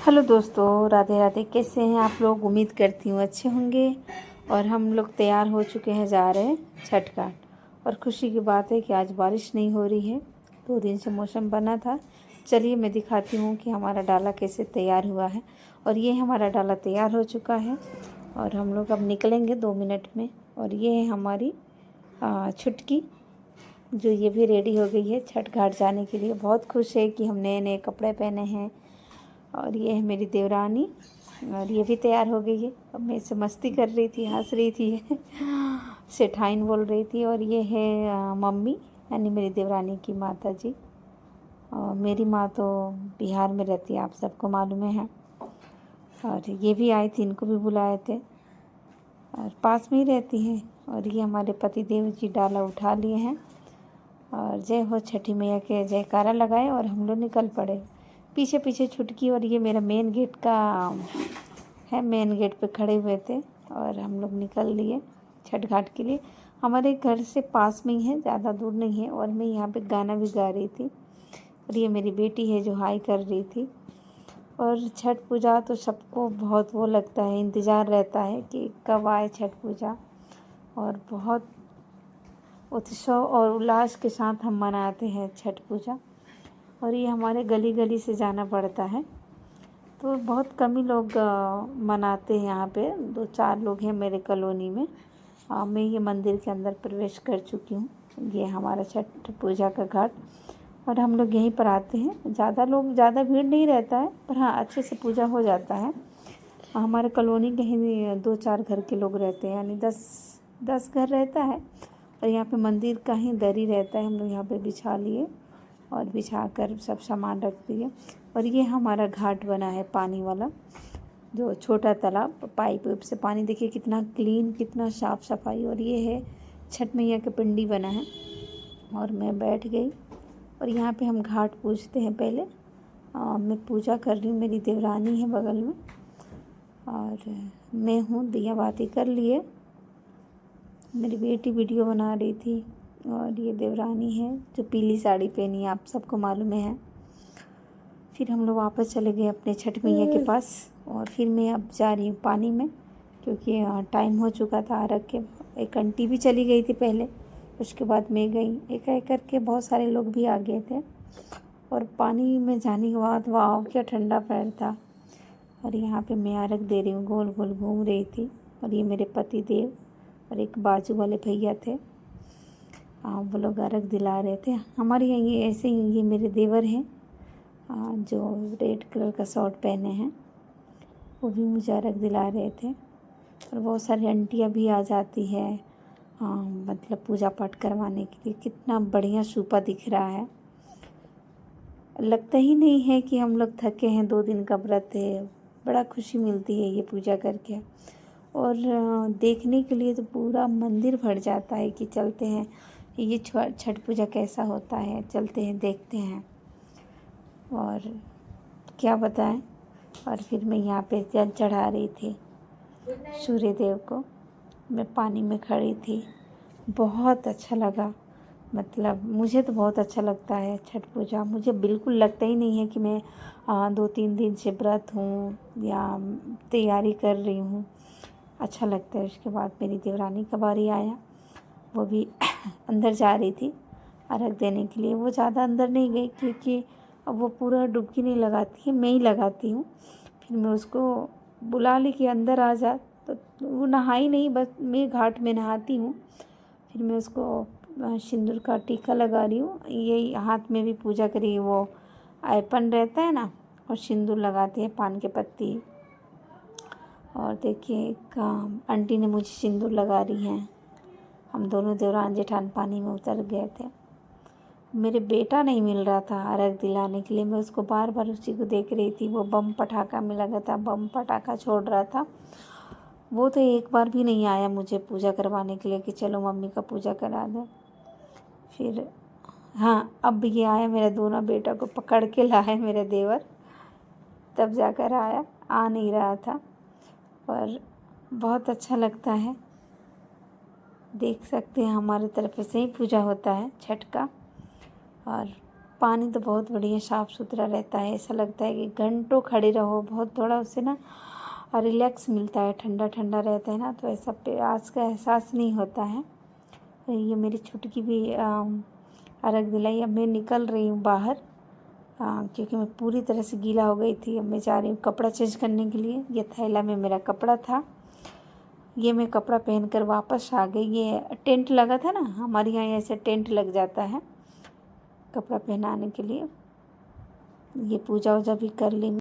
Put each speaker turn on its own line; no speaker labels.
Hello दोस्तों, राधे राधे। कैसे हैं आप लोग? उम्मीद करती हूँ अच्छे होंगे। और हम लोग तैयार हो चुके हैं, जा रहे हैं छठ घाट। और खुशी की बात है कि आज बारिश नहीं हो रही है। 2 दिन से मौसम बना था। चलिए मैं दिखाती हूँ कि हमारा डाला कैसे तैयार हुआ है। और ये हमारा डाला तैयार हो चुका है और हम लोग अब निकलेंगे 2 मिनट में। और ये है हमारी छुटकी, जो ये भी रेडी हो गई है छठ घाट जाने के लिए। बहुत खुश है कि हम नए नए कपड़े पहने हैं। और ये है मेरी देवरानी, और ये भी तैयार हो गई है। अब मैं इससे मस्ती कर रही थी, हंस रही थी सेठाइन बोल रही थी। और ये है मम्मी, यानी मेरी देवरानी की माता जी। और मेरी माँ तो बिहार में रहती है, आप सबको मालूम है। और ये भी आई थी, इनको भी बुलाए थे और पास में ही रहती हैं। और ये हमारे पति देव जी डाला उठा लिए हैं। और जय हो छठी मैया के जयकारा लगाए और हम लोग निकल पड़े। पीछे पीछे छुटकी और ये मेरा मेन गेट का है, मेन गेट पे खड़े हुए थे और हम लोग निकल लिए छठ घाट के लिए। हमारे घर से पास में ही है, ज़्यादा दूर नहीं है। और मैं यहाँ पे गाना भी गा रही थी और ये मेरी बेटी है जो हाई कर रही थी। और छठ पूजा तो सबको बहुत वो लगता है, इंतज़ार रहता है कि कब आए छठ पूजा। और बहुत उत्सव और उल्लास के साथ हम मनाते हैं छठ पूजा। और ये हमारे गली गली से जाना पड़ता है, तो बहुत कम ही लोग मनाते हैं। यहाँ पे 2-4 लोग हैं मेरे कॉलोनी में। मैं ये मंदिर के अंदर प्रवेश कर चुकी हूँ। ये हमारा छठ पूजा का घाट, और हम लोग यहीं पर आते हैं। ज़्यादा भीड़ नहीं रहता है, पर हाँ अच्छे से पूजा हो जाता है। हमारे कॉलोनी के ही 2-4 घर के लोग रहते हैं, यानी 10 घर रहता है। और यहाँ पे मंदिर का ही दरी रहता है, हम लोग यहाँ पे बिछा लिए और बिछा कर सब सामान रख दिए। और ये हमारा घाट बना है पानी वाला, जो छोटा तालाब, पाइप वाइप से पानी। देखिए कितना क्लीन, कितना साफ़ सफाई। और ये है छठ मैया का पिंडी बना है। और मैं बैठ गई और यहाँ पे हम घाट पूजते हैं पहले। मैं पूजा कर रही हूँ, मेरी देवरानी है बगल में और मैं हूँ। दिया बाती कर लिए, मेरी बेटी वीडियो बना रही थी। और ये देवरानी है जो पीली साड़ी पहनी है, आप सबको मालूम है। फिर हम लोग वापस चले गए अपने छठ मैया के पास। और फिर मैं अब जा रही हूँ पानी में, क्योंकि टाइम हो चुका था अर्घ के। एक आंटी भी चली गई थी पहले, उसके बाद मैं गई। एक एक करके बहुत सारे लोग भी आ गए थे। और पानी में जाने के बाद वाह क्या ठंडा पैर था। और यहाँ पे मैं अर्घ दे रही हूँ, गोल गोल घूम रही थी। और ये मेरे पति देव और एक बाजू वाले भैया थे, वो लोग अर्घ दिला रहे थे। हमारे यहाँ ये ऐसे ही, ये मेरे देवर हैं जो रेड कलर का शर्ट पहने हैं, वो भी मुझे अर्घ दिला रहे थे। और बहुत सारी आंटियाँ भी आ जाती है मतलब पूजा पाठ करवाने के लिए। कितना बढ़िया सूपा दिख रहा है, लगता ही नहीं है कि हम लोग थके हैं। 2 दिन का व्रत है, बड़ा खुशी मिलती है ये पूजा करके। और देखने के लिए तो पूरा मंदिर भर जाता है कि चलते हैं, ये छठ पूजा कैसा होता है, चलते हैं देखते हैं। और क्या बताएं। और फिर मैं यहाँ पे जल चढ़ा रही थी सूर्य देव को। मैं पानी में खड़ी थी, बहुत अच्छा लगा। मतलब मुझे तो बहुत अच्छा लगता है छठ पूजा। मुझे बिल्कुल लगता ही नहीं है कि मैं 2-3 दिन से व्रत हूँ या तैयारी कर रही हूँ। अच्छा लगता है। उसके बाद मेरी देवरानी का बारी आया, वो भी अंदर जा रही थी अर्घ देने के लिए। वो ज़्यादा अंदर नहीं गई, क्योंकि अब वो पूरा डुबकी नहीं लगाती है, मैं ही लगाती हूँ। फिर मैं उसको बुला ली कि अंदर आ जा, तो वो नहाई नहीं, बस मैं घाट में नहाती हूँ। फिर मैं उसको सिंदूर का टीका लगा रही हूँ। यही हाथ में भी पूजा करी, वो आयपन रहता है ना, और सिंदूर लगाते हैं, पान के पत्ती। और देखिए एक आंटी ने मुझे सिंदूर लगा रही हैं। हम दोनों देवरान जेठान पानी में उतर गए थे। मेरे बेटा नहीं मिल रहा था अर्घ दिलाने के लिए, मैं उसको बार बार उसी को देख रही थी। वो बम पटाखा में लगा था, बम पटाखा छोड़ रहा था। वो तो एक बार भी नहीं आया मुझे पूजा करवाने के लिए कि चलो मम्मी का पूजा करा दो। फिर हाँ, अब ये आया, मेरे दोनों बेटा को पकड़ के लाए मेरे देवर, तब जाकर आया, आ नहीं रहा था। पर बहुत अच्छा लगता है। देख सकते हैं हमारे तरफ से ही पूजा होता है छठ का। और पानी तो बहुत बढ़िया साफ़ सुथरा रहता है, ऐसा लगता है कि घंटों खड़े रहो। बहुत थोड़ा उससे ना रिलैक्स मिलता है, ठंडा ठंडा रहता है ना, तो ऐसा प्यास का एहसास नहीं होता है। ये मेरी छुटकी भी अर्घ दिलाई। अब मैं निकल रही हूँ बाहर, क्योंकि मैं पूरी तरह से गीला हो गई थी। अब मैं जा रही हूँ कपड़ा चेंज करने के लिए। ये थैला में मेरा कपड़ा था, ये मैं कपड़ा पहनकर वापस आ गई। ये टेंट लगा था ना, हमारे यहाँ ऐसे टेंट लग जाता है कपड़ा पहनाने के लिए। ये पूजा वूजा भी कर ली।